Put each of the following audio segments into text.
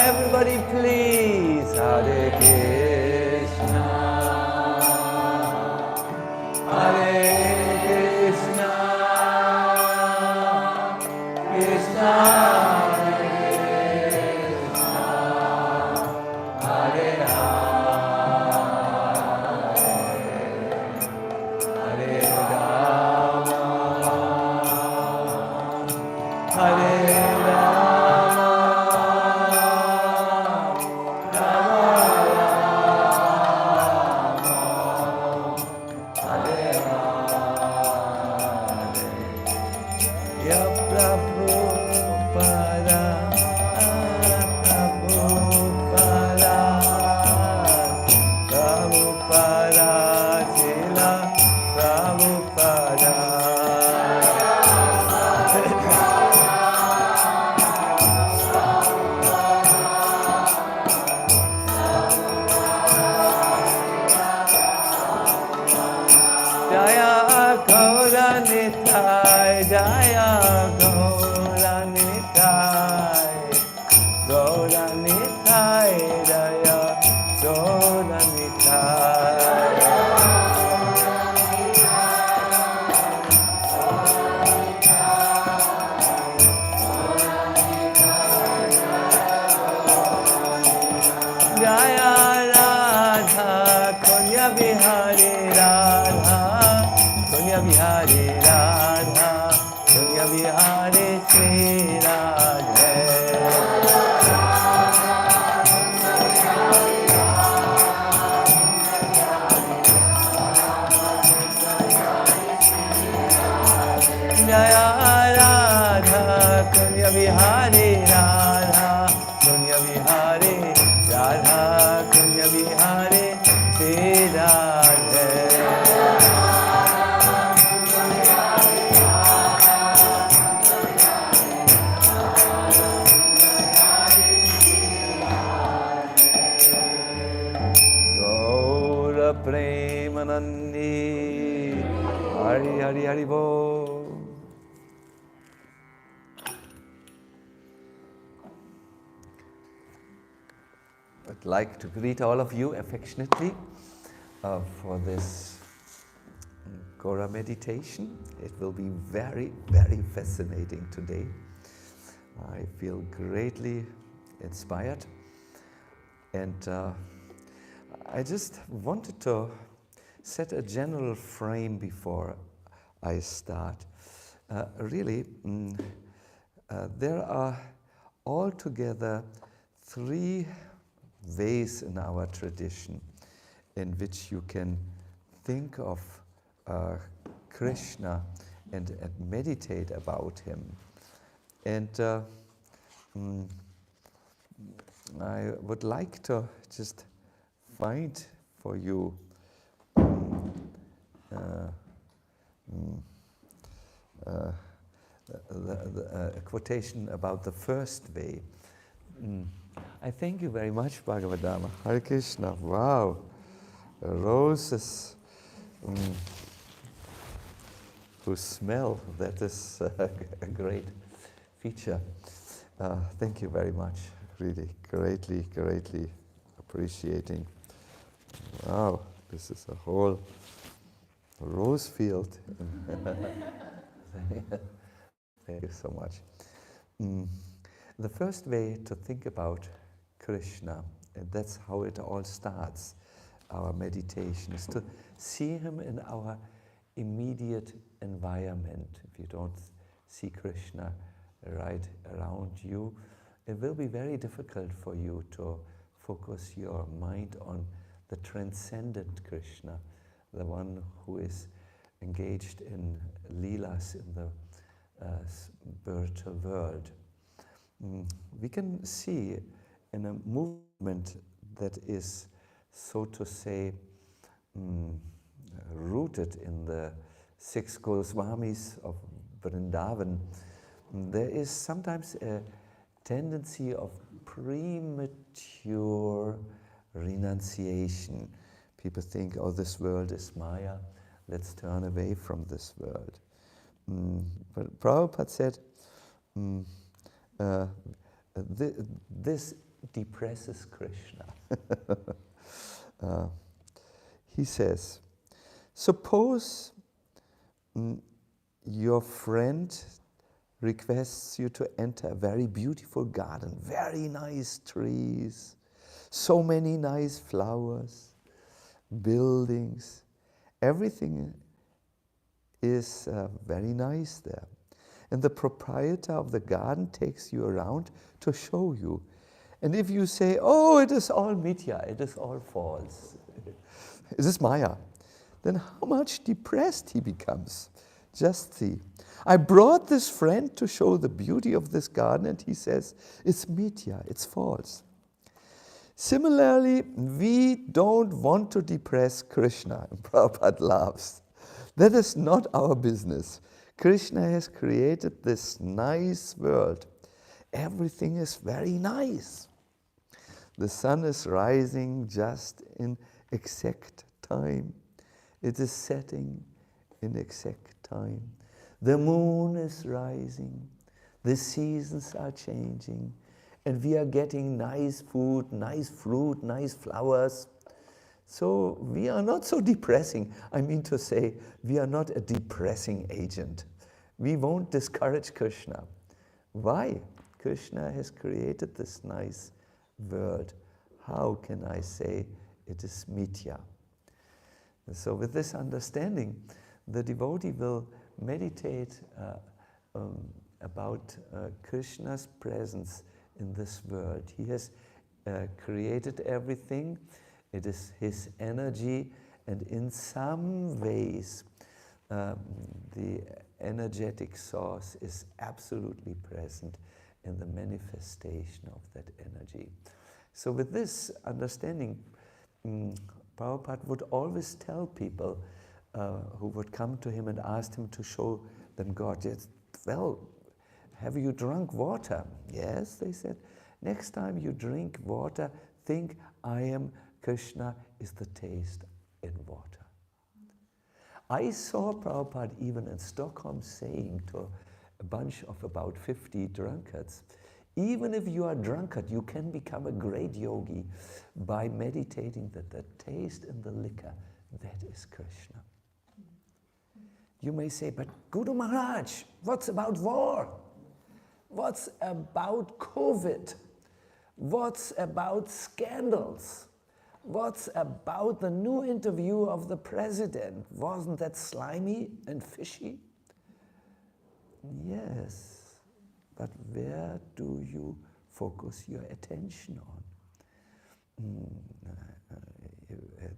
Everybody please. Hare Krishna. Hare Krishna. Krishna. I'd like to greet all of you affectionately for this Gaura meditation. It will be very, very fascinating today. I feel greatly inspired, and I just wanted to set a general frame before I start. There are altogether 3 ways in our tradition in which you can think of Krishna and meditate about him. And I would like to just find for you a quotation about the first way. I thank you very much, Bhagavadama. Hare Krishna. Wow. Roses who smell. That is a great feature. Thank you very much. Really, greatly, greatly appreciating. Wow. This is a whole rose field. Thank you so much. The first way to think about Krishna, and that's how it all starts, our meditation, is to see him in our immediate environment. If you don't see Krishna right around you, it will be very difficult for you to focus your mind on the transcendent Krishna, the one who is engaged in leelas in the spiritual world. We can see in a movement that is, so to say, rooted in the 6 Goswamis of Vrindavan, there is sometimes a tendency of premature renunciation. People think, oh, this world is Maya, let's turn away from this world. But Prabhupada said, this depresses Krishna. He says, suppose your friend requests you to enter a very beautiful garden, very nice trees, so many nice flowers, buildings, everything is very nice there. And the proprietor of the garden takes you around to show you. And if you say, oh, it is all mithya, it is all false, it is maya, then how much depressed he becomes. Just see. I brought this friend to show the beauty of this garden, and he says, it's mithya, it's false. Similarly, we don't want to depress Krishna. And Prabhupada laughs. That is not our business. Krishna has created this nice world. Everything is very nice. The sun is rising just in exact time. It is setting in exact time. The moon is rising. The seasons are changing. And we are getting nice food, nice fruit, nice flowers. So we are not so depressing. I mean to say, we are not a depressing agent. We won't discourage Krishna. Why? Krishna has created this nice world. How can I say it is mithya? So with this understanding, the devotee will meditate about Krishna's presence in this world. He has created everything. It is his energy, and in some ways the energetic source is absolutely present in the manifestation of that energy. So with this understanding, Prabhupada would always tell people who would come to him and ask him to show them God. Yes, well, have you drunk water? Yes, they said. Next time you drink water, think I am Krishna is the taste in water. I saw Prabhupada even in Stockholm saying to a bunch of about 50 drunkards, even if you are a drunkard, you can become a great yogi by meditating that the taste in the liquor, that is Krishna. You may say, but Guru Maharaj, what's about war? What's about COVID? What's about scandals? What's about the new interview of the president? Wasn't that slimy and fishy? Yes, but where do you focus your attention on?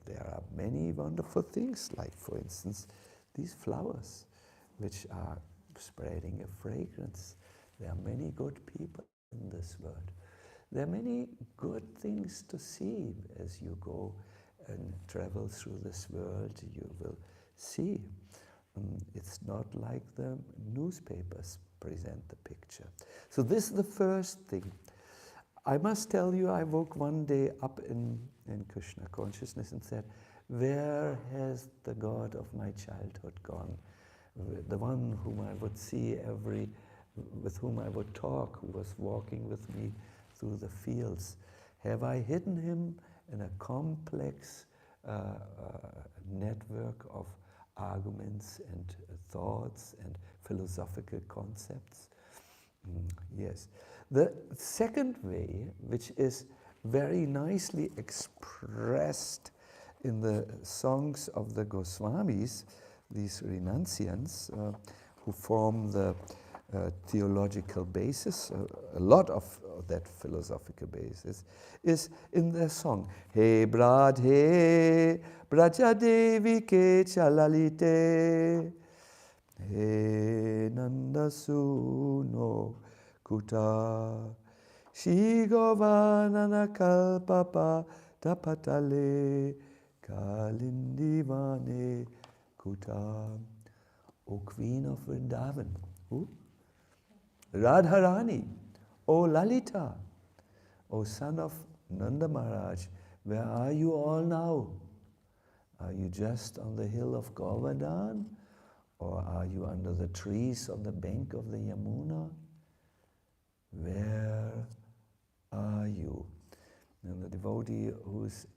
There are many wonderful things, like for instance, these flowers, which are spreading a fragrance. There are many good people in this world. There are many good things to see as you go and travel through this world. You will see. It's not like the newspapers present the picture. So this is the first thing. I must tell you, I woke one day up in Krishna consciousness and said, where has the God of my childhood gone? The one whom I would see with whom I would talk, who was walking with me through the fields. Have I hidden him in a complex network of arguments and thoughts and philosophical concepts? Yes. The second way, which is very nicely expressed in the songs of the Goswamis, these renunciants who form the theological basis, a lot of that philosophical basis, is in their song. He Bradhe Brajadevi ke chalalite, He Nandasuno Kuta, Shi Govanana Kalpapa Tapatale Kalindivane Kuta. O Queen of Vrindavan. Who? Radharani, O Lalita, O son of Nanda Maharaj, where are you all now? Are you just on the hill of Govardhan? Or are you under the trees on the bank of the Yamuna? Where are you? And the devotee who's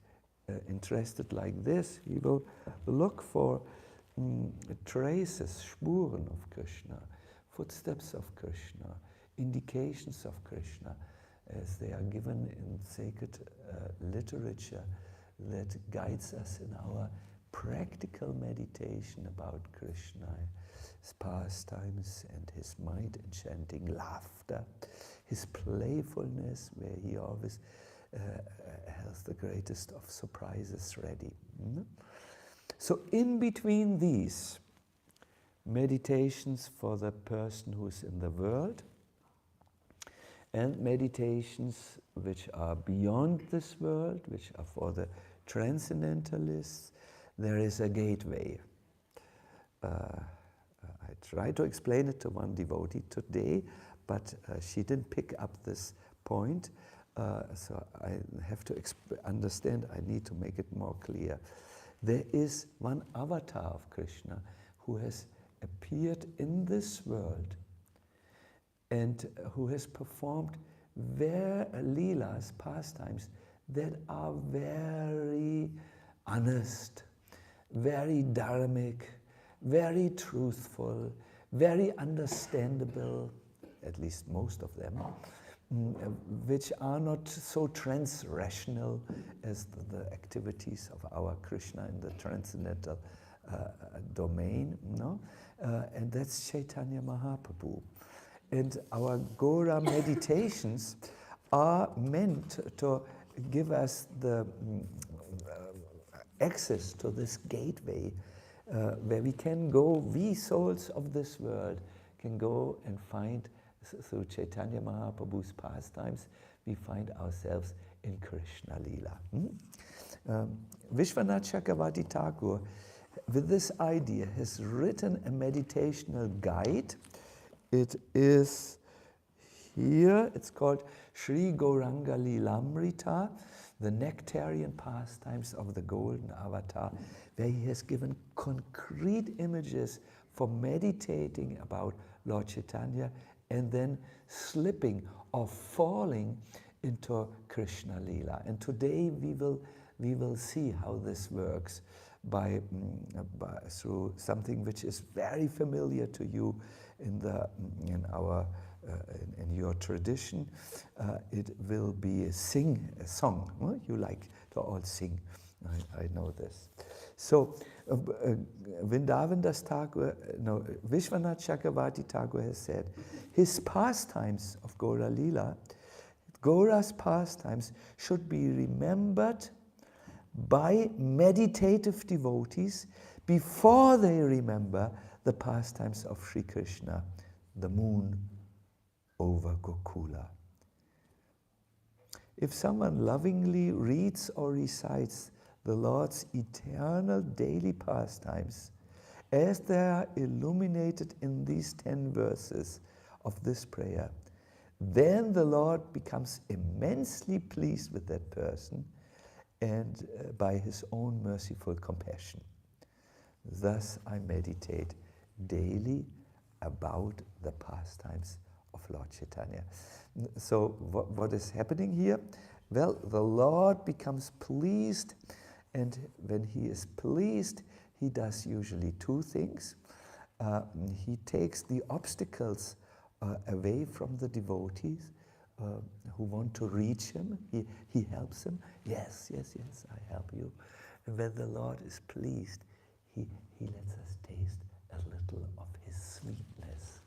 interested like this, he will look for traces, Spuren of Krishna, footsteps of Krishna, indications of Krishna, as they are given in sacred literature that guides us in our practical meditation about Krishna, his pastimes and his mind-enchanting laughter, his playfulness, where he always has the greatest of surprises ready. So in between these meditations for the person who's in the world and meditations which are beyond this world, which are for the transcendentalists, there is a gateway. I tried to explain it to one devotee today, but she didn't pick up this point. So I have to understand, I need to make it more clear. There is one avatar of Krishna who has appeared in this world and who has performed leelas, pastimes, that are very honest, very dharmic, very truthful, very understandable, at least most of them, which are not so transrational as the activities of our Krishna in the transcendental domain, no? And that's Chaitanya Mahaprabhu. And our Gaura meditations are meant to give us the access to this gateway where we can go, we souls of this world can go and find, through Chaitanya Mahaprabhu's pastimes, we find ourselves in Krishna Lila. Vishwanath Chakravarti Thakur, with this idea, has written a meditational guide. It is here, it's called Sri Gauranga Lilamrita, the nectarian pastimes of the golden avatar, where he has given concrete images for meditating about Lord Chaitanya and then slipping or falling into Krishna Lila. And today we will see how this works through something which is very familiar to you in your tradition. It will be a song. Well, you like to all sing. I know this. So Vishwanath Chakravarti Thakur has said, his pastimes of Gaura Lila, Gaura's pastimes should be remembered by meditative devotees before they remember the pastimes of Sri Krishna, the moon over Gokula. If someone lovingly reads or recites the Lord's eternal daily pastimes, as they are illuminated in these 10 verses of this prayer, then the Lord becomes immensely pleased with that person and by his own merciful compassion. Thus I meditate daily about the pastimes of Lord Chaitanya. So what is happening here? Well, the Lord becomes pleased, and when he is pleased, he does usually two things. He takes the obstacles away from the devotees who want to reach him. He helps them. Yes, I help you. And when the Lord is pleased, he lets us taste a little of his sweetness,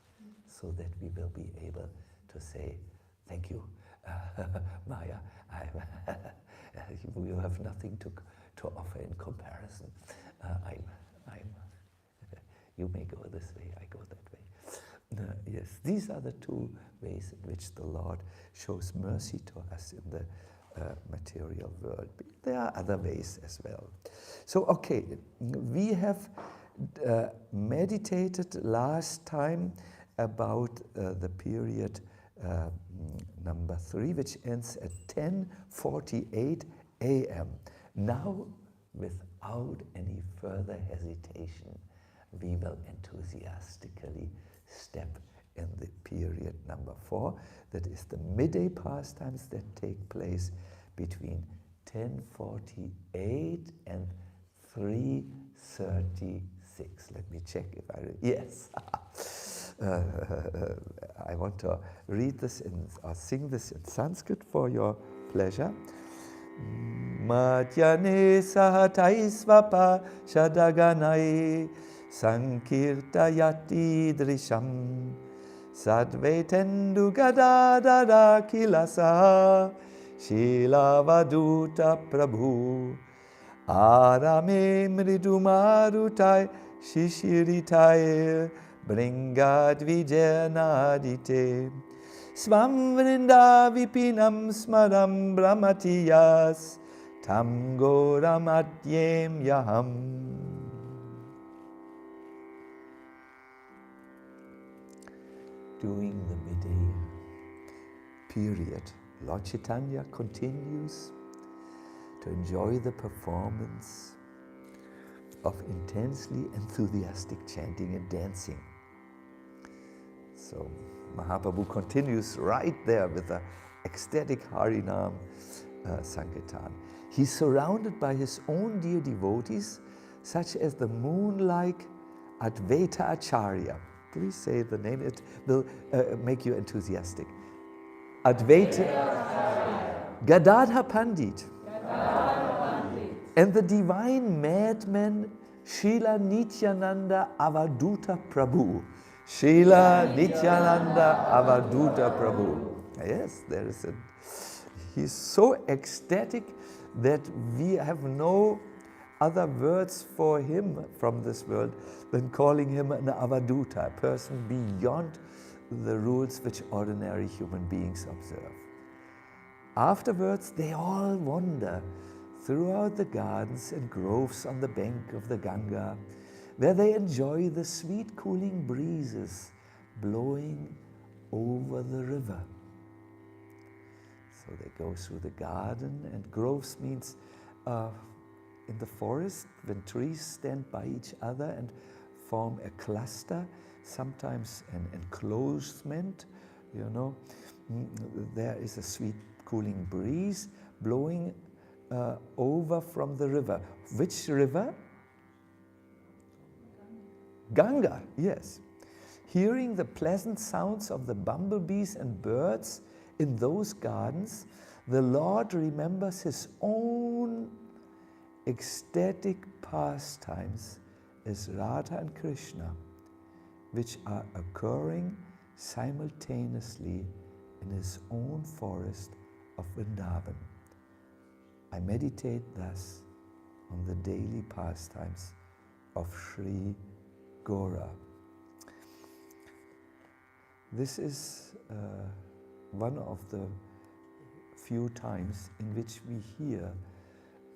so that we will be able to say, thank you, Maya, you have nothing to offer in comparison. You may go this way, I go that way. Yes, these are the two ways in which the Lord shows mercy to us in the material world. There are other ways as well. So, okay, we have meditated last time about the period number 3, which ends at 10:48 a.m. Now, without any further hesitation, we will enthusiastically step in the period number 4, that is the midday pastimes that take place between 10:48 and 3:36. Let me check if yes. I want to read this or sing this in Sanskrit for your pleasure. Madhyane sahataisvapa shadaganai sankirtayati drisham sadvetendu gadadada kilasa shilavaduta prabhu arame mridumarutai shishiritai bringad vijanadite Svam vrinda vipinam smaram brahmatiyas tam goramatyem yaham. During the midday period, Lord Chaitanya continues to enjoy the performance of intensely enthusiastic chanting and dancing. So Mahaprabhu continues right there with the ecstatic Harinam Sankirtan. He's surrounded by his own dear devotees, such as the moon-like Advaita Acharya. Please say the name, it will make you enthusiastic. Advaita Gadadha Pandit. And the divine madman Srila Nityananda Avaduta Prabhu. Srila Nityananda Avaduta Prabhu. Yes, there is he's so ecstatic that we have no other words for him from this world than calling him an Avaduta, a person beyond the rules which ordinary human beings observe. Afterwards, they all wander throughout the gardens and groves on the bank of the Ganga, where they enjoy the sweet cooling breezes blowing over the river. So they go through the garden, and groves means in the forest when trees stand by each other and form a cluster, sometimes an enclosement, you know. There is a sweet cooling breeze blowing over from the river. Which river? Ganga, yes. Hearing the pleasant sounds of the bumblebees and birds in those gardens, the Lord remembers his own ecstatic pastimes as Radha and Krishna, which are occurring simultaneously in his own forest of Vrindavan. I meditate thus on the daily pastimes of Sri Gaura. This is one of the few times in which we hear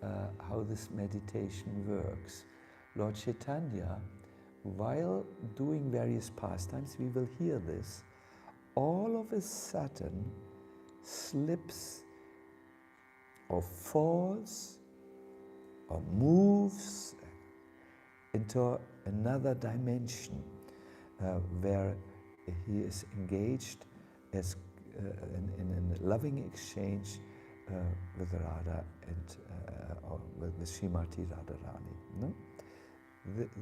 how this meditation works. Lord Chaitanya, while doing various pastimes, we will hear this, all of a sudden slips or falls or moves into another dimension where he is engaged as in a loving exchange with Radha and or with Srimati Radharani. No?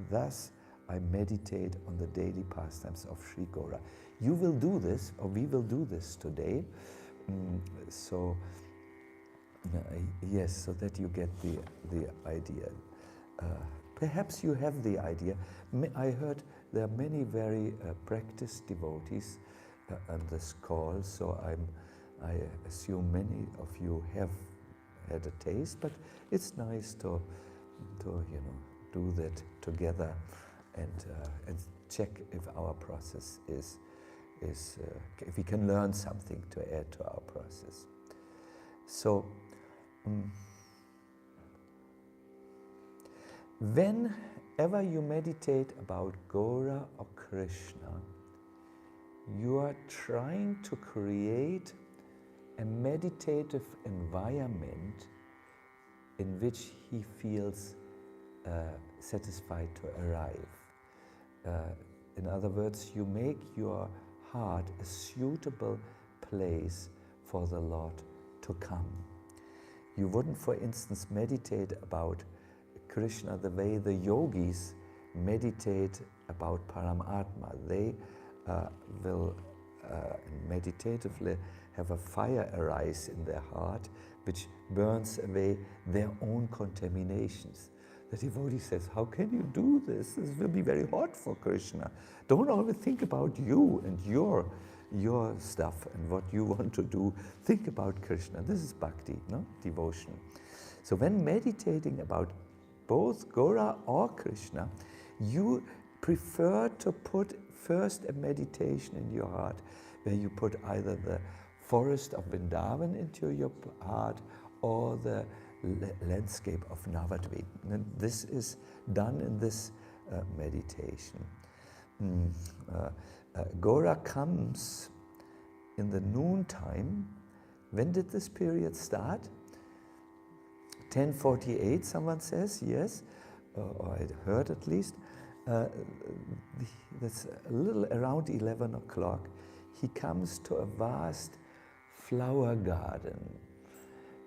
Thus, I meditate on the daily pastimes of Sri Gaura. You will do this, or we will do this today. Yes, so that you get the idea. Perhaps you have the idea. I heard there are many very practiced devotees on this call, so I assume many of you have had a taste, but it's nice to do that together and check if our process is if we can learn something to add to our process. So whenever you meditate about Gaura or Krishna, you are trying to create a meditative environment in which he feels satisfied to arrive. In other words, you make your heart a suitable place for the Lord to come. You wouldn't, for instance, meditate about Krishna the way the yogis meditate about Paramatma. They will meditatively have a fire arise in their heart which burns away their own contaminations. The devotee says, how can you do this? This will be very hot for Krishna. Don't always think about you and your stuff and what you want to do. Think about Krishna. This is bhakti, no? Devotion. So when meditating about both Gaura or Krishna, you prefer to put first a meditation in your heart where you put either the forest of Vrindavan into your heart or the landscape of Navadvip. And this is done in this meditation. Gaura comes in the noontime. When did this period start? 10:48, someone says, yes, or I heard at least. That's a little around 11 o'clock. He comes to a vast flower garden.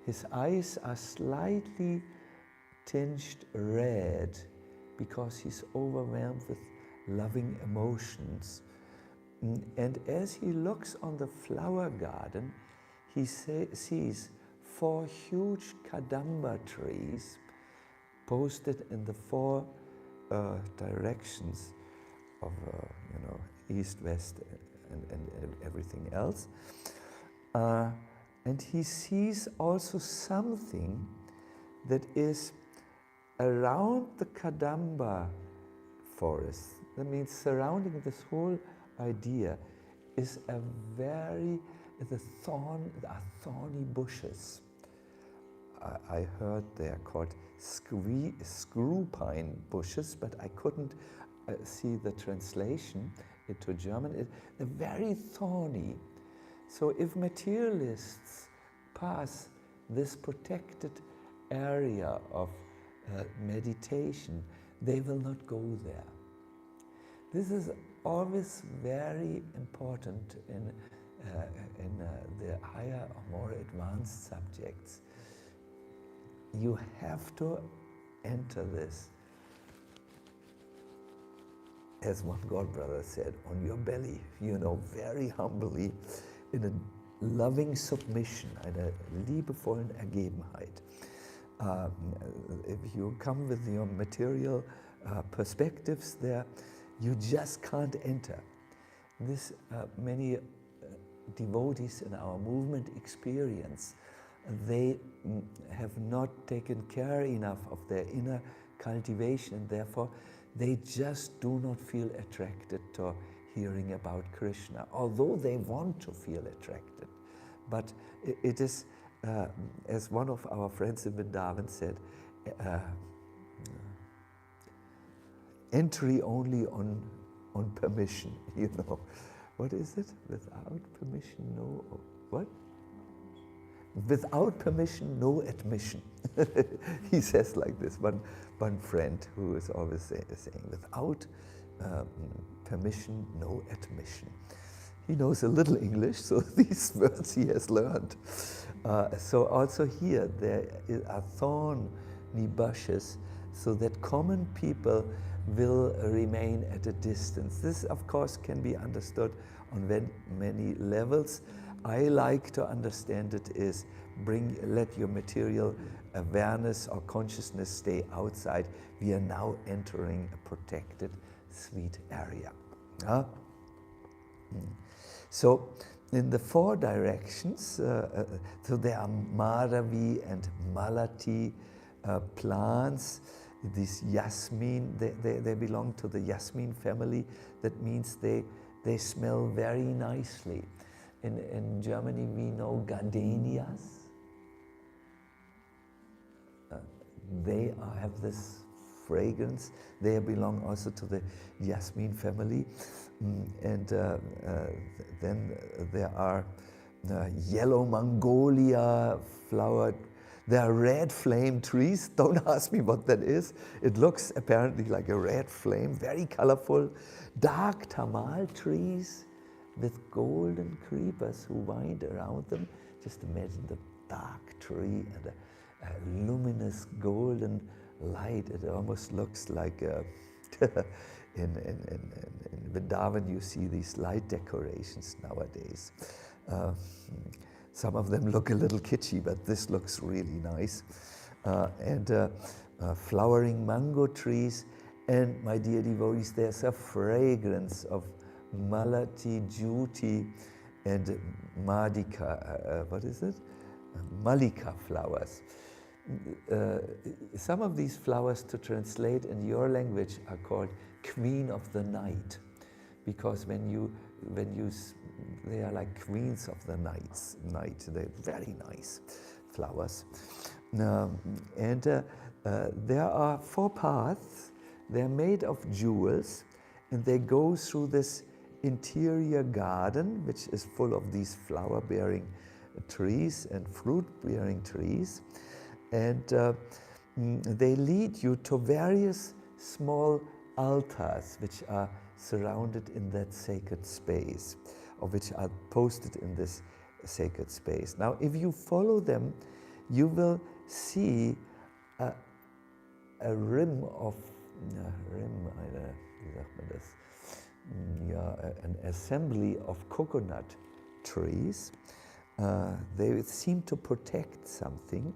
His eyes are slightly tinged red because he's overwhelmed with loving emotions. And as he looks on the flower garden, he sees 4 huge kadamba trees posted in the 4 directions of east, west, and everything else. And he sees also something that is around the kadamba forest. That means surrounding this whole idea is the thorny bushes. I heard they are called screw pine bushes, but I couldn't see the translation into German. They're very thorny. So if materialists pass this protected area of meditation, they will not go there. This is always very important in the higher or more advanced subjects. You have to enter this, as one godbrother said, on your belly, very humbly, in a loving submission, eine liebevollen Ergebenheit. If you come with your material perspectives there, you just can't enter. This many devotees in our movement experience. They have not taken care enough of their inner cultivation, and therefore they just do not feel attracted to hearing about Krishna, although they want to feel attracted. But it is, as one of our friends in Vrindavan said, entry only on permission, What is it? Without permission, no, what? Without permission, no admission. He says like this, one friend who is always saying, without permission, no admission. He knows a little English, so these words he has learned. So also here, there are thorny bushes, so that common people will remain at a distance. This, of course, can be understood on many levels. I like to understand it is let your material awareness or consciousness stay outside. We are now entering a protected, sweet area. So in the 4 directions, so there are Madhavi and Malati plants. These Yasmin, they belong to the Yasmin family. That means they smell very nicely. In Germany, we know gardenias. They have this fragrance. They belong also to the Yasmin family. And then there are yellow Mongolia flowered. There are red flame trees. Don't ask me what that is. It looks apparently like a red flame, very colorful. Dark tamal trees with golden creepers who wind around them. Just imagine the dark tree and luminous golden light. It almost looks like in Vrindavan you see these light decorations nowadays. Some of them look a little kitschy, but this looks really nice. Flowering mango trees, and my dear devotees, there's a fragrance of malati, juti, and madika, Malika flowers. Some of these flowers, to translate in your language, are called Queen of the Night, because they are like queens of the night. They're very nice flowers. There are 4 paths. They're made of jewels, and they go through this interior garden, which is full of these flower-bearing trees and fruit-bearing trees. And they lead you to various small altars, which are surrounded in that sacred space, or which are posted in this sacred space. Now, if you follow them, you will see a rim of, an assembly of coconut trees. They seem to protect something.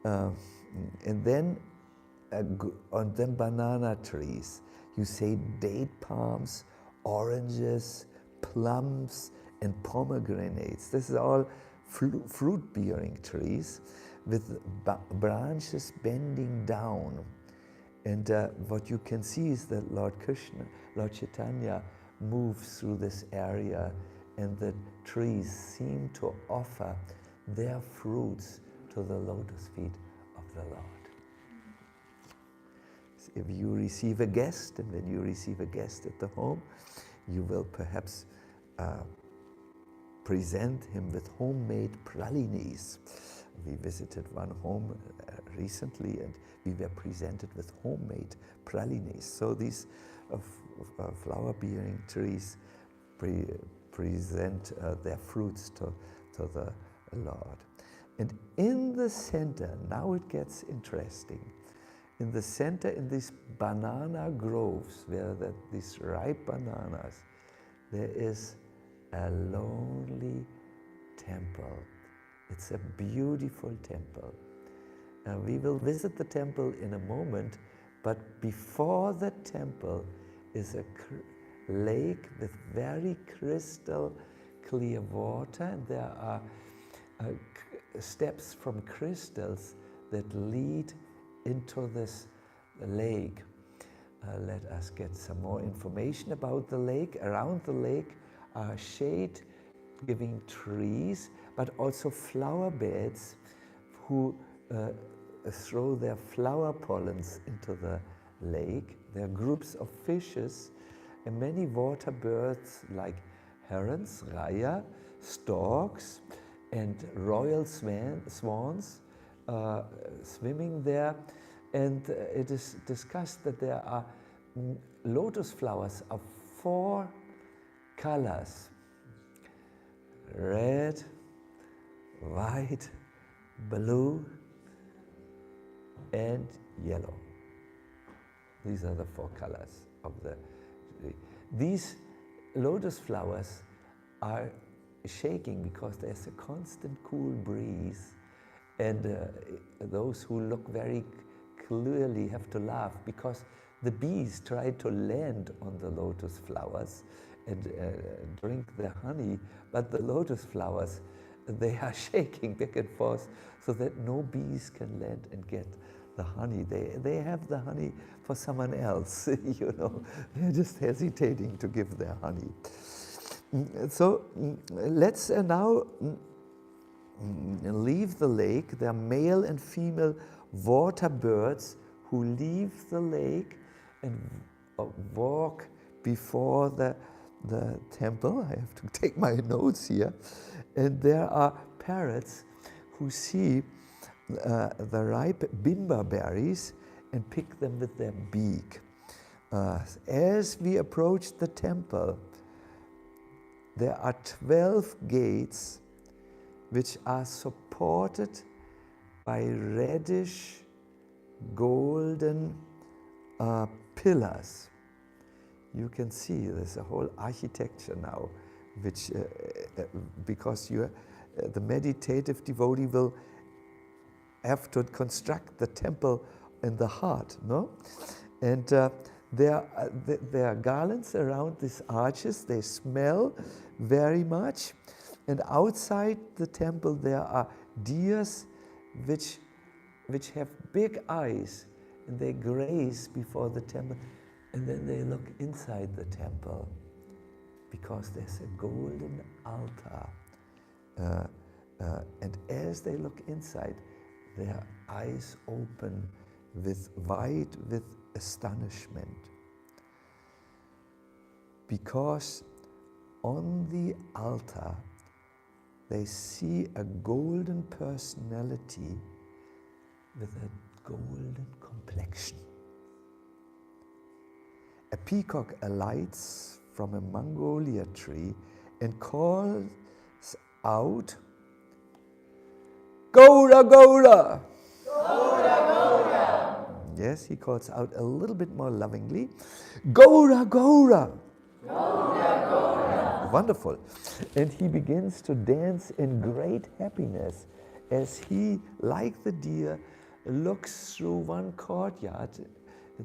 And then banana trees. You say date palms, oranges, plums, and pomegranates. This is all fruit-bearing trees with branches bending down. And what you can see is that Lord Krishna, Lord Chaitanya, moves through this area, and the trees seem to offer their fruits to the lotus feet of the Lord. So if you receive a guest, and when you receive a guest at the home, you will perhaps present him with homemade pralines. We visited one home recently, and we were presented with homemade pralines. So these flower-bearing trees present their fruits to the Lord. And in the center, now it gets interesting. In the center, in these banana groves, where these ripe bananas, there is a lonely temple. It's a beautiful temple. We will visit the temple in a moment, but before the temple is a lake with very crystal clear water, and there are steps from crystals that lead into this lake. Let us get some more information about the lake. Around the lake are shade-giving trees, but also flower beds who throw their flower pollens into the lake. There are groups of fishes and many water birds like herons, raya, storks, and royal swans swimming there. And it is discussed that there are lotus flowers of 4 colors: red, white, blue, and yellow. These are the 4 colors of the tree. These lotus flowers are shaking because there's a constant cool breeze, and those who look very clearly have to laugh because the bees try to land on the lotus flowers and drink their honey, but the lotus flowers, they are shaking back and forth so that no bees can land and get the honey. They have the honey for someone else, you know. They're just hesitating to give their honey. So let's now leave the lake. There are male and female water birds who leave the lake and walk before the temple. I have to take my notes here. And there are parrots who see the ripe bimba berries and pick them with their beak. As we approach the temple, there are 12 gates which are supported by reddish golden pillars. You can see there's a whole architecture now, which because the meditative devotee will have to construct the temple in the heart, no? And there are garlands around these arches. They smell very much. And outside the temple there are deers which have big eyes, and they graze before the temple, and then they look inside the temple because there's a golden altar. And as they look inside, their eyes open wide with astonishment, because on the altar they see a golden personality with a golden complexion. A peacock alights from a magnolia tree and calls out, "Gaura, Gaura!" Gaura, Gaura! Yes, he calls out a little bit more lovingly, "Gaura, Gaura!" Gaura, Gaura! Wonderful. And he begins to dance in great happiness as he, like the deer, looks through one courtyard,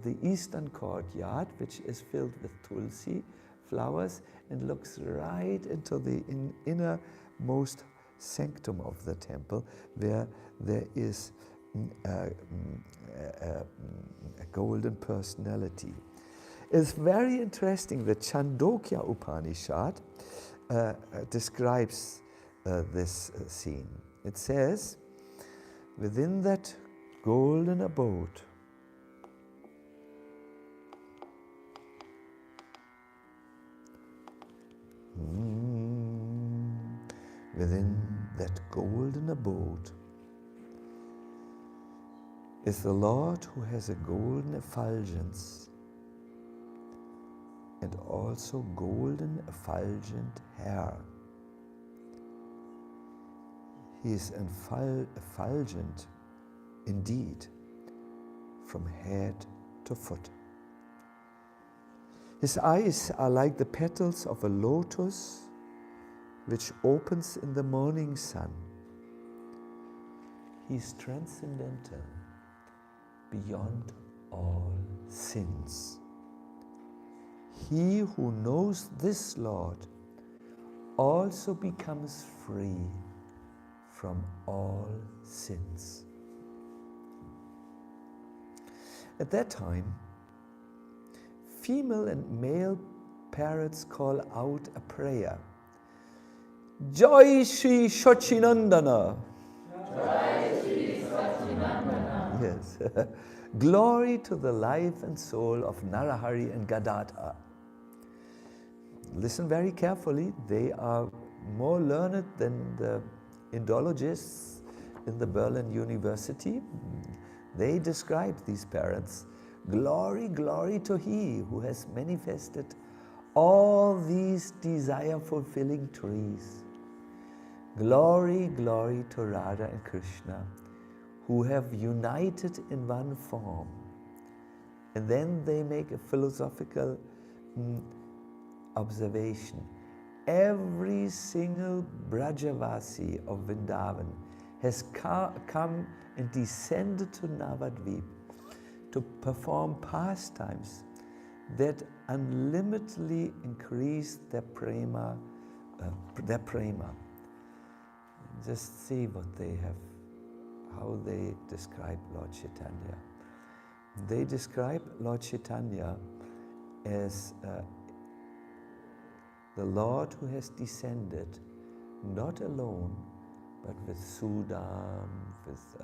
the eastern courtyard, which is filled with tulsi flowers, and looks right into the innermost sanctum of the temple, where there is a golden personality. It's very interesting that Chandogya Upanishad describes this scene. It says, within that golden abode, within that golden abode is the Lord who has a golden effulgence and also golden effulgent hair. He is effulgent indeed from head to foot. His eyes are like the petals of a lotus which opens in the morning sun. He is transcendental, beyond all sins. He who knows this Lord also becomes free from all sins. At that time, female and male parrots call out a prayer. Jai Shri Sacinandana. Jai Shri Sacinandana. Yes. Glory to the life and soul of Narahari and Gadadhar. Listen very carefully. They are more learned than the Indologists in the Berlin University. They describe these parrots. Glory, glory to He who has manifested all these desire-fulfilling trees. Glory, glory to Radha and Krishna, who have united in one form. And then they make a philosophical observation. Every single Brajavasi of Vrindavan has come and descended to Navadvip to perform pastimes that unlimitedly increase their prema. Just see what they have, how they describe Lord Chaitanya. They describe Lord Chaitanya as the Lord who has descended, not alone, but with Sudam, with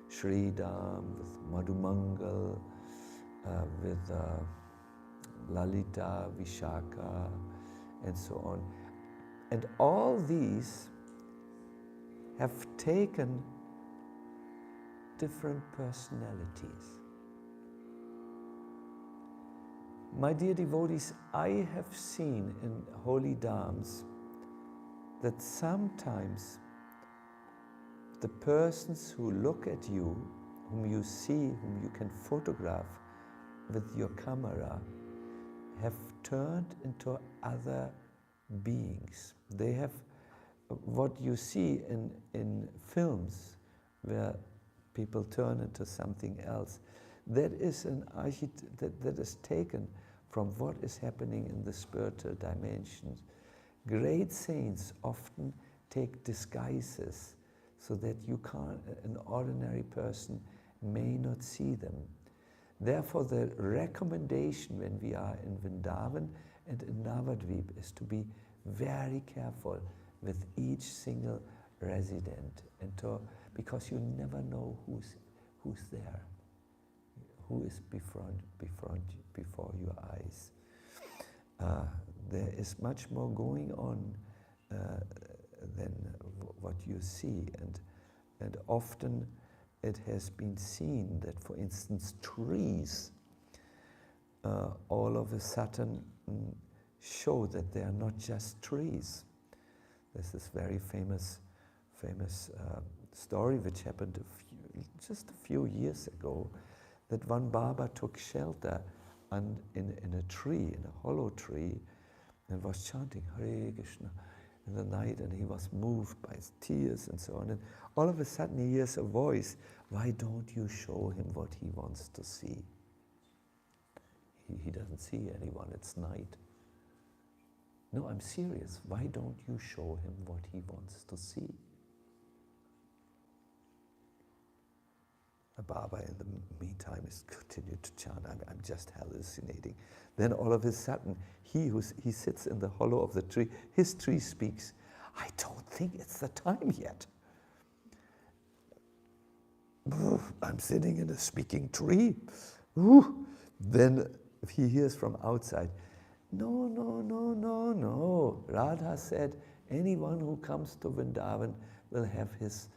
Sridam, with Madhumangal, with Lalita, Vishaka, and so on. And all these have taken different personalities. My dear devotees, I have seen in holy dhams that sometimes the persons who look at you, whom you see, whom you can photograph with your camera, have turned into other beings. They have what you see in films where people turn into something else. That is that is taken from what is happening in the spiritual dimensions. Great saints often take disguises so that an ordinary person may not see them. Therefore, the recommendation when we are in Vrindavan and in Navadvip is to be very careful with each single resident, because you never know who's there, who is before your eyes. There is much more going on than what you see, and often it has been seen that, for instance, trees all of a sudden show that they are not just trees. There's this very famous story which happened just a few years ago, that one Baba took shelter in a tree, in a hollow tree, and was chanting Hare Krishna in the night, and he was moved by his tears and so on. And all of a sudden he hears a voice, "Why don't you show him what he wants to see?" He doesn't see anyone, it's night. "No, I'm serious. Why don't you show him what he wants to see?" The Baba in the meantime is continued to chant, I'm just hallucinating. Then all of a sudden, he sits in the hollow of the tree, his tree speaks, "I don't think it's the time yet." I'm sitting in a speaking tree. Then he hears from outside, No. Radha said, anyone who comes to Vrindavan will have his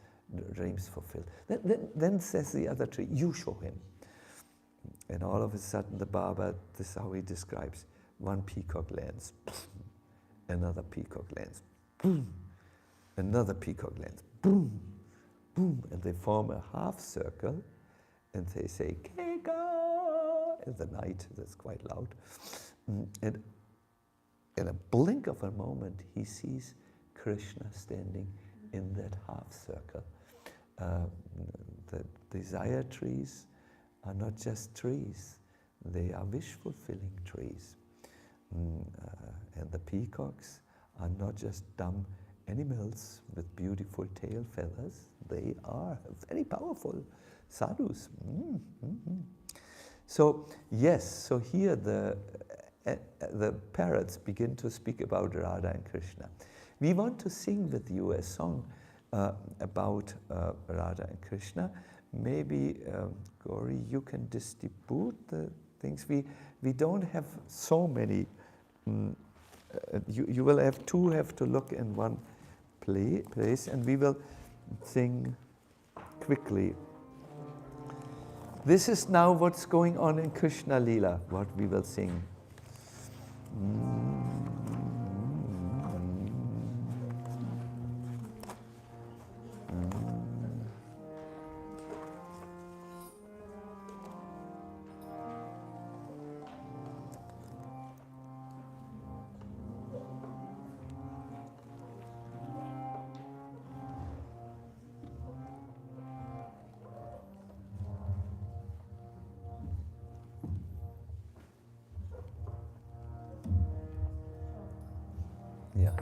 dreams fulfilled. Then says the other tree, "You show him." And all of a sudden the Baba, this is how he describes, one peacock lands, another peacock lands, another peacock lands, boom, boom, and they form a half circle, and they say, "Keka!" in the night. That's quite loud. And in a blink of a moment, he sees Krishna standing in that half circle. The desire trees are not just trees, they are wish-fulfilling trees. And the peacocks are not just dumb animals with beautiful tail feathers, they are very powerful sadhus. So yes, so here the parrots begin to speak about Radha and Krishna. We want to sing with you a song about Radha and Krishna. Maybe, Gauri, you can distribute the things. We don't have so many. You will have to look in one place, and we will sing quickly. This is now what's going on in Krishna Lila, what we will sing. Yeah.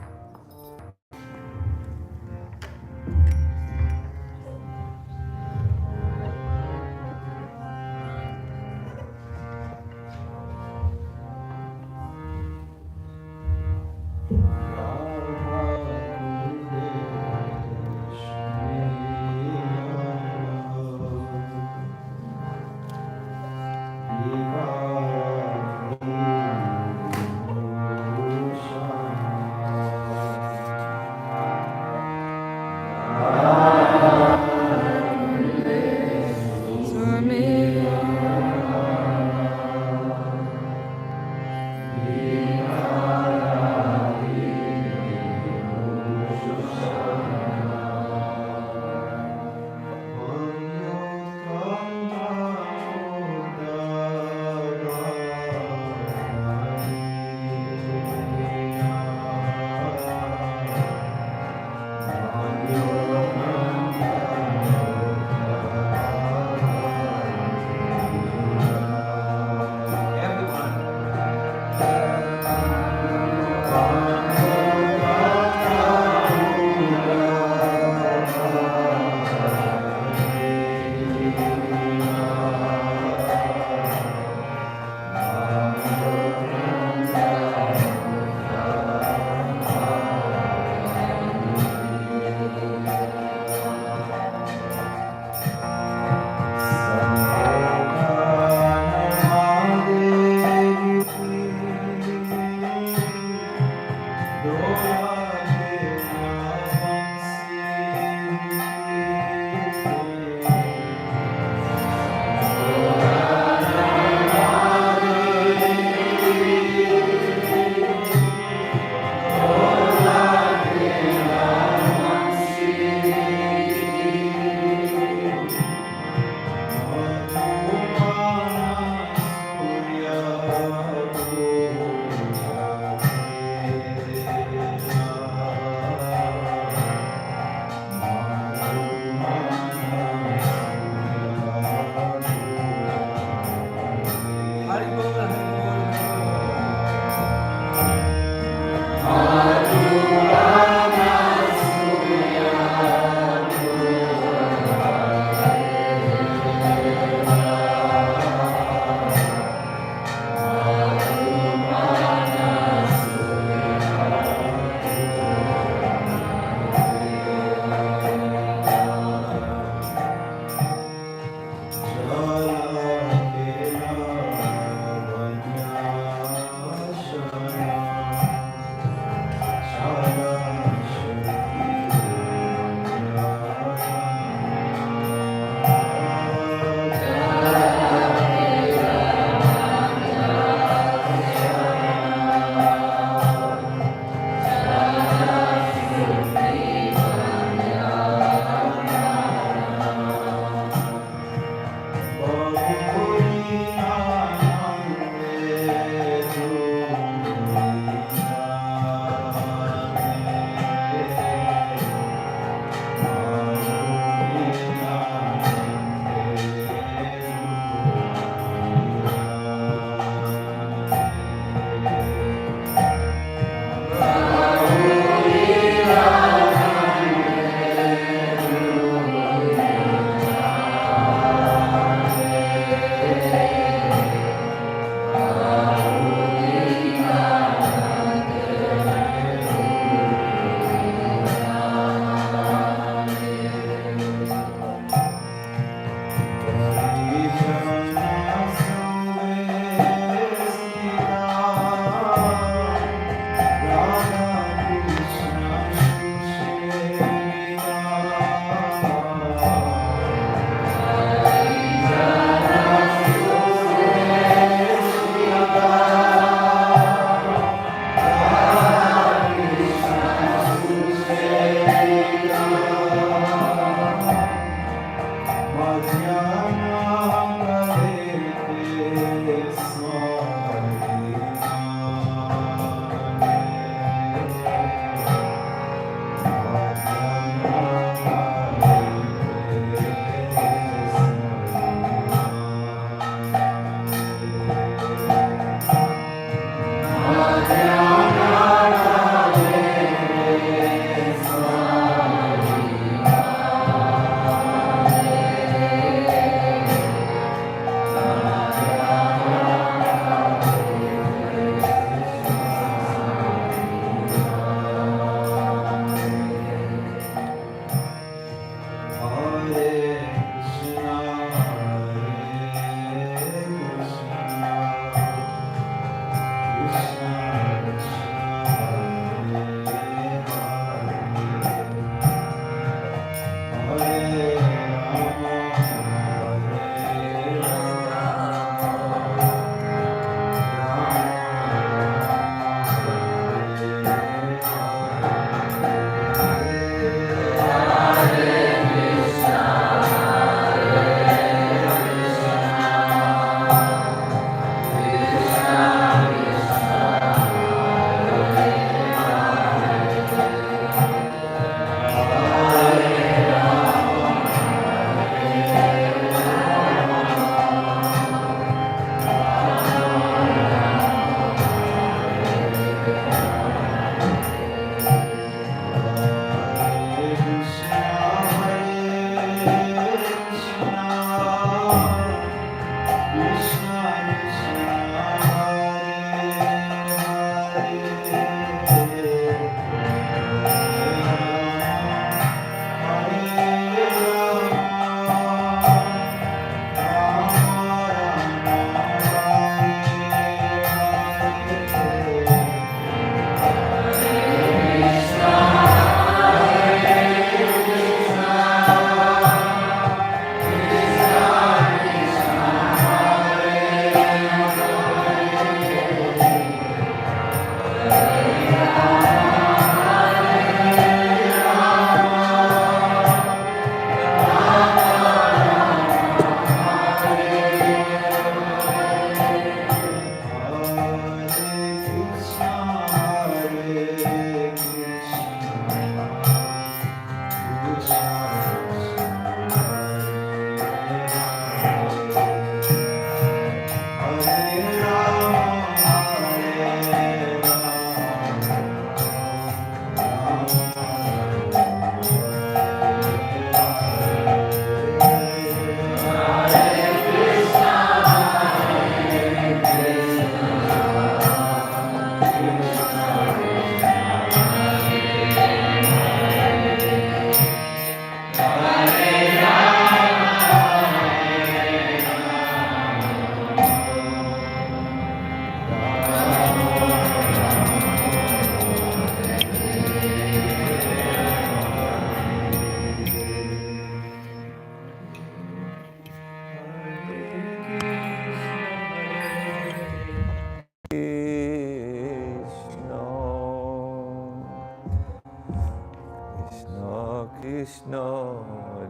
Krishna,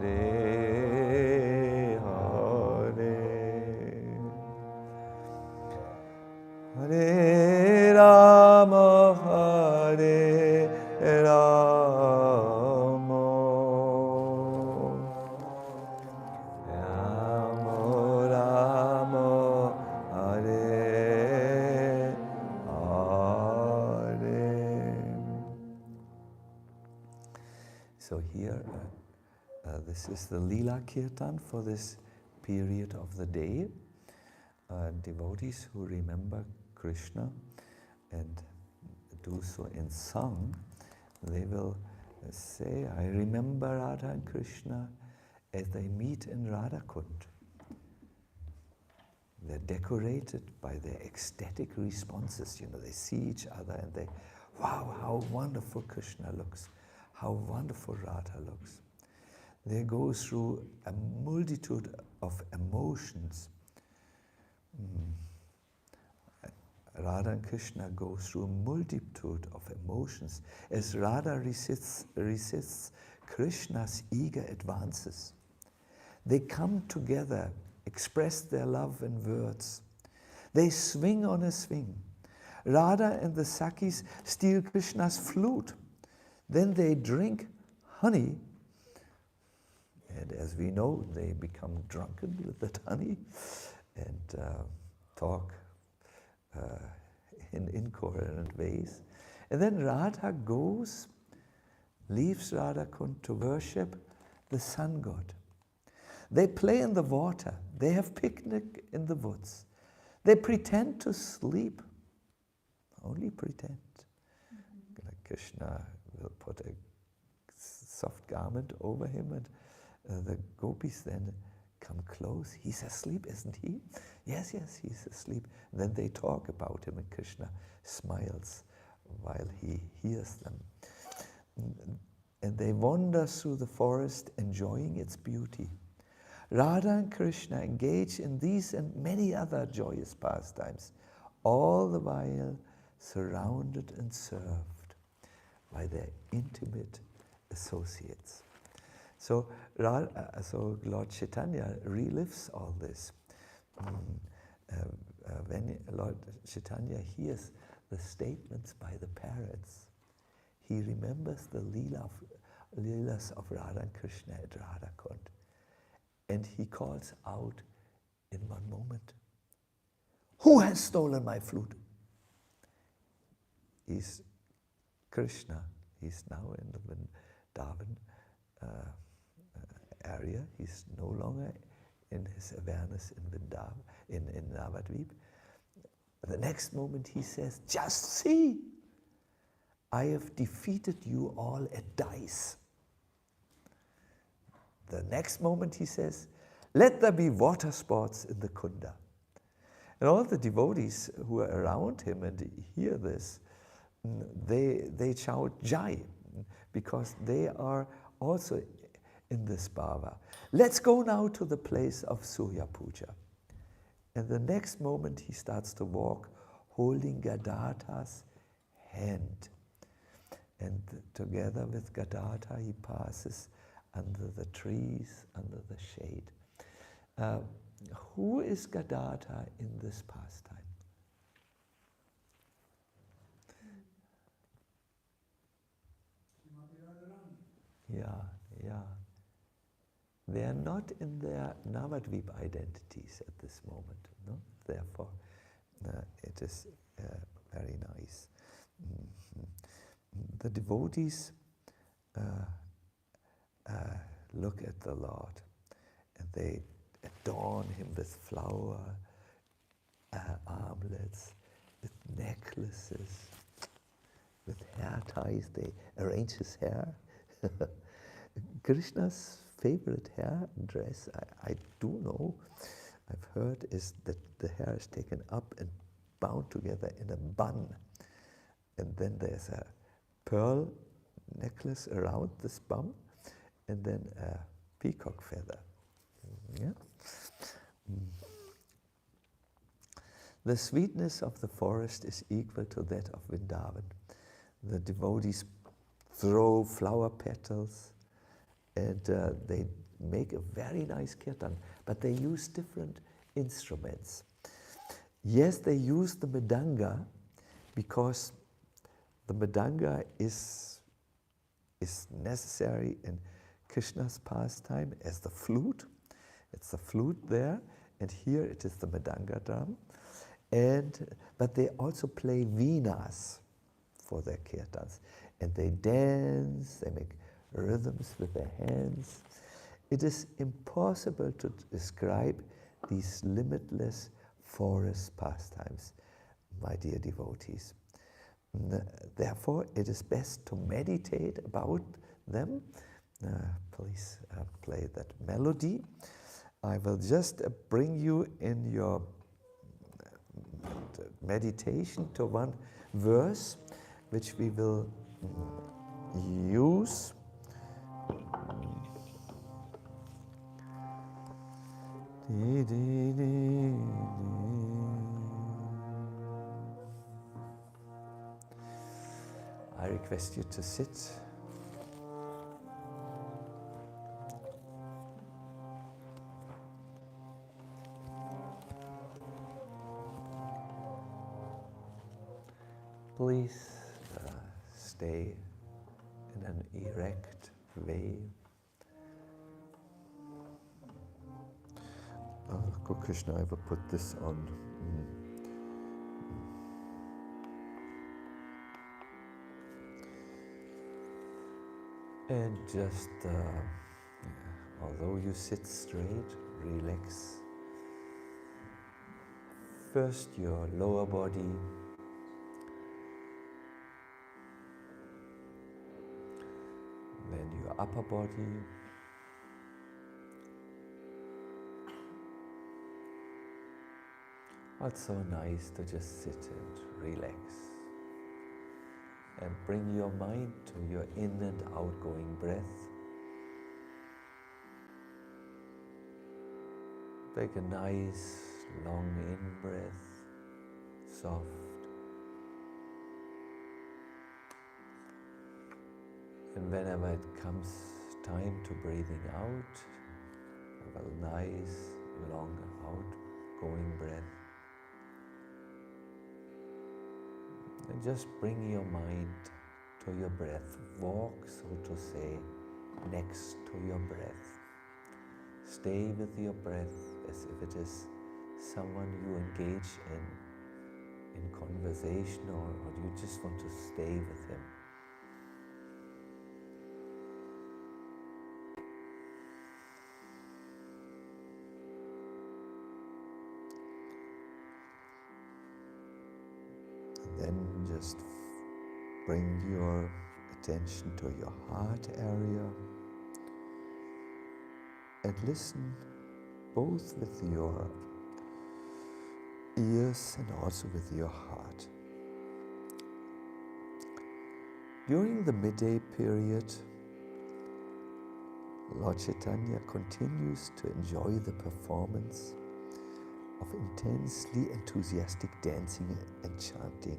Hare Hare, Hare Rama, Hare Rama, Rama Rama, Hare Hare. So here, this is the Leela Kirtan for this period of the day. Devotees who remember Krishna and do so in song, they will say, I remember Radha and Krishna as they meet in Radhakund. They're decorated by their ecstatic responses. You know, they see each other and they, wow, how wonderful Krishna looks, how wonderful Radha looks. They go through a multitude of emotions. Radha and Krishna go through a multitude of emotions as Radha resists Krishna's eager advances. They come together, express their love in words. They swing on a swing. Radha and the Sakis steal Krishna's flute. Then they drink honey. And as we know, they become drunken with that honey and talk in incoherent ways. And then Radha leaves Radhakund to worship the sun god. They play in the water. They have picnic in the woods. They pretend to sleep, only pretend. Like Krishna will put a soft garment over him and the gopis then come close. He's asleep, isn't he? Yes, yes, he's asleep. Then they talk about him and Krishna smiles while he hears them. And they wander through the forest enjoying its beauty. Radha and Krishna engage in these and many other joyous pastimes, all the while surrounded and served by their intimate associates. So Lord Chaitanya relives all this. When Lord Chaitanya hears the statements by the parents, he remembers the Leelas of Radha and Krishna at Radhakund. And he calls out in one moment, who has stolen my flute? He's Krishna. He's now in the Vrindavan area. He's no longer in his awareness in Vrindavan, in Navadvip. The next moment he says, just see, I have defeated you all at dice. The next moment he says, let there be water sports in the Kunda. And all the devotees who are around him and hear this, they shout Jai, because they are also in this bhava. Let's go now to the place of Surya Puja. And the next moment he starts to walk, holding Gadadhar's hand. And together with Gadadhar he passes under the trees, under the shade. Who is Gadadhar in this pastime? Yeah. They are not in their Navadvip identities at this moment. No? Therefore, it is very nice. The devotees look at the Lord and they adorn him with flower armlets, with necklaces, with hair ties. They arrange his hair. Krishna's favorite hair dress, I do know, I've heard, is that the hair is taken up and bound together in a bun. And then there's a pearl necklace around this bun, and then a peacock feather. Yeah? The sweetness of the forest is equal to that of Vrindavan. The devotees throw flower petals and they make a very nice kirtan, but they use different instruments. Yes, they use the mridanga because the mridanga is necessary in Krishna's pastime as the flute. It's the flute there, and here it is the mridanga drum. But they also play veenas for their kirtans, and they dance, they make rhythms with their hands. It is impossible to describe these limitless forest pastimes, my dear devotees. Therefore, it is best to meditate about them. Please play that melody. I will just bring you in your meditation to one verse which we will use. I request you to sit. Please stay in an erect way. Good Krishna, I will put this on. And just, although you sit straight, relax. First your lower body, then your upper body, it's so nice to just sit and relax and bring your mind to your in and outgoing breath. Take a nice long in-breath, soft. And whenever it comes time to breathing out, have a nice long outgoing breath. And just bring your mind to your breath. Walk, so to say, next to your breath. Stay with your breath as if it is someone you engage in conversation, or you just want to stay with him. Then just bring your attention to your heart area and listen both with your ears and also with your heart. During the midday period, Lord Chaitanya continues to enjoy the performance of intensely enthusiastic dancing and chanting.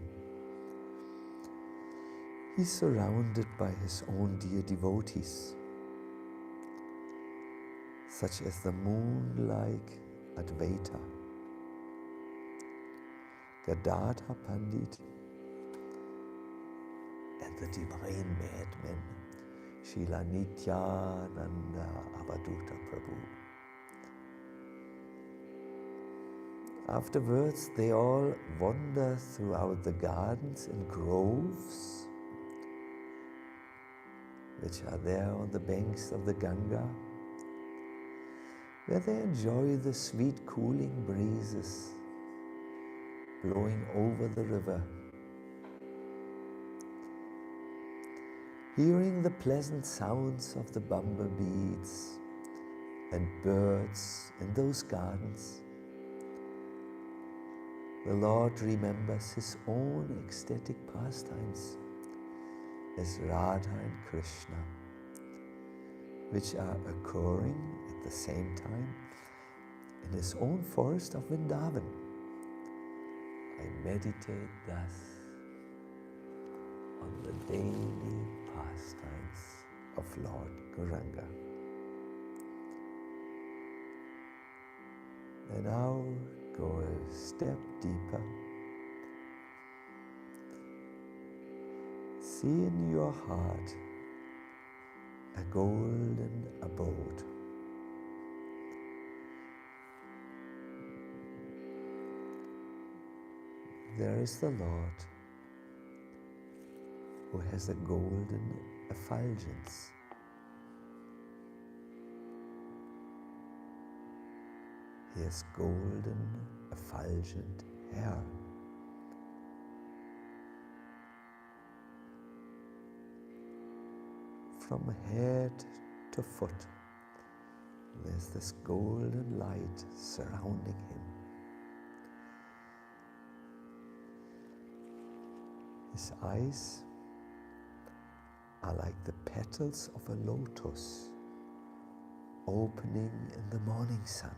He's surrounded by his own dear devotees, such as the moon-like Advaita, Gadadhar Pandit, and the divine madmen, Srila Nityananda Avadhuta Prabhu. Afterwards, they all wander throughout the gardens and groves, which are there on the banks of the Ganga, where they enjoy the sweet cooling breezes blowing over the river, hearing the pleasant sounds of the bumblebees and birds in those gardens. The Lord remembers his own ecstatic pastimes as Radha and Krishna, which are occurring at the same time in his own forest of Vrindavan. I meditate thus on the daily pastimes of Lord Gauranga. And now go a step deeper. See in your heart a golden abode. There is the Lord who has a golden effulgence. He has golden effulgent hair. From head to foot, there's this golden light surrounding him. His eyes are like the petals of a lotus opening in the morning sun.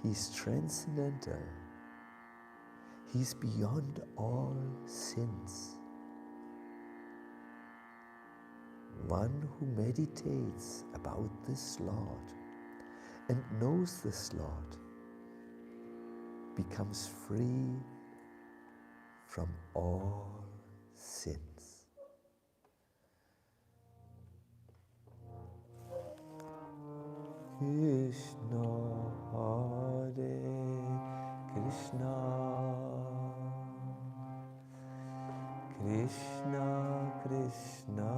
He's transcendental. He's beyond all sins. One who meditates about this Lord and knows this Lord becomes free from all sins. Krishna Hare Krishna Krishna Krishna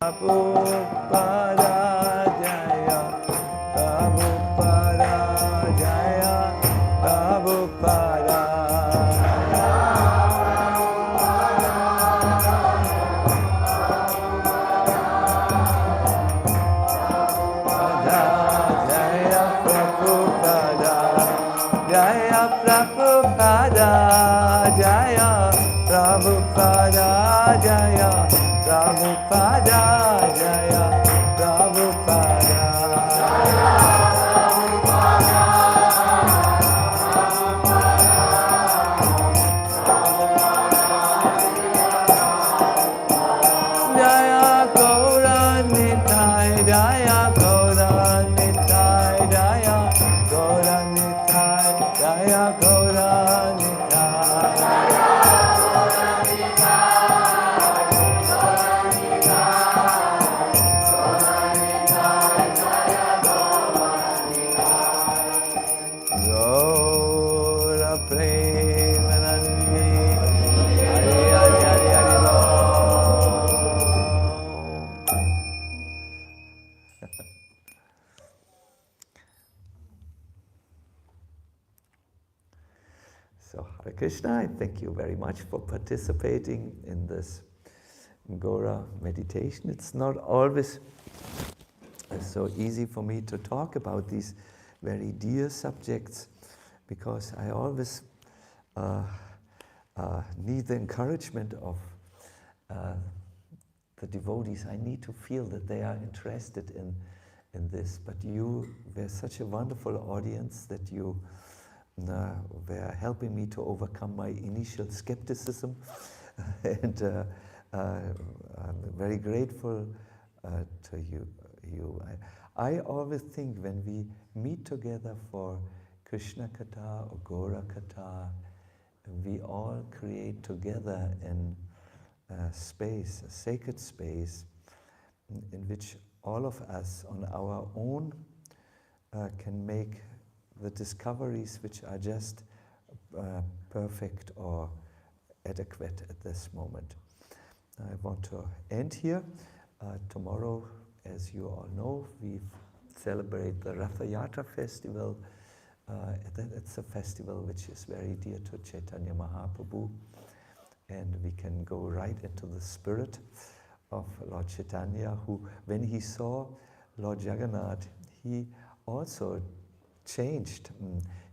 Prabhupada Jaya, Prabhupada Jaya, Prabhupada. Jaya Prabhupada, Jaya Prabhupada, Jaya Prabhupada, Jaya Prabhupada. Jaya Gaura Meditation, Jaya Gaura Meditation, Jaya Gaura Meditation, Jaya Gaura Meditation. Gaura Premanandi, Hari Hari Hari Hari Ram. So Hare Krishna, I thank you very much for participating in this Gaura meditation. It's not always so easy for me to talk about these very dear subjects, because I always need the encouragement of the devotees. I need to feel that they are interested in this. But you were such a wonderful audience that you were helping me to overcome my initial skepticism. And I'm very grateful to you. I always think when we meet together for Krishna Katha or Gaura Katha, we all create together in space, a sacred space, in which all of us on our own can make the discoveries which are just perfect or adequate at this moment. I want to end here. Tomorrow, as you all know, we celebrate the Ratha Yatra festival. It's a festival which is very dear to Chaitanya Mahaprabhu, and we can go right into the spirit of Lord Chaitanya, who, when he saw Lord Jagannath, he also changed.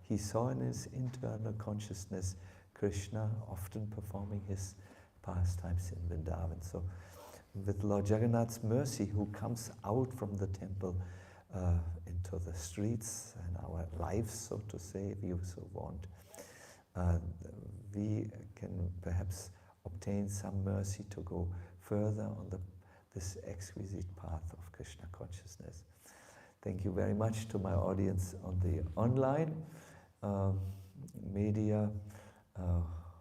He saw in his internal consciousness Krishna often performing his pastimes in Vrindavan. So with Lord Jagannath's mercy, who comes out from the temple into the streets and our lives, so to say, if you so want, we can perhaps obtain some mercy to go further on this exquisite path of Krishna consciousness. Thank you very much to my audience on the online media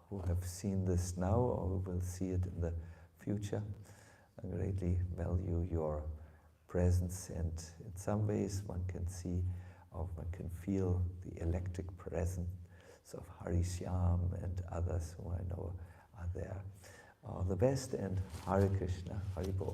who have seen this now or who will see it in the future. I greatly value your presence, and in some ways one can see or one can feel the electric presence of Hari Shyam and others who I know are there. All the best, and Hare Krishna, Hari Bol.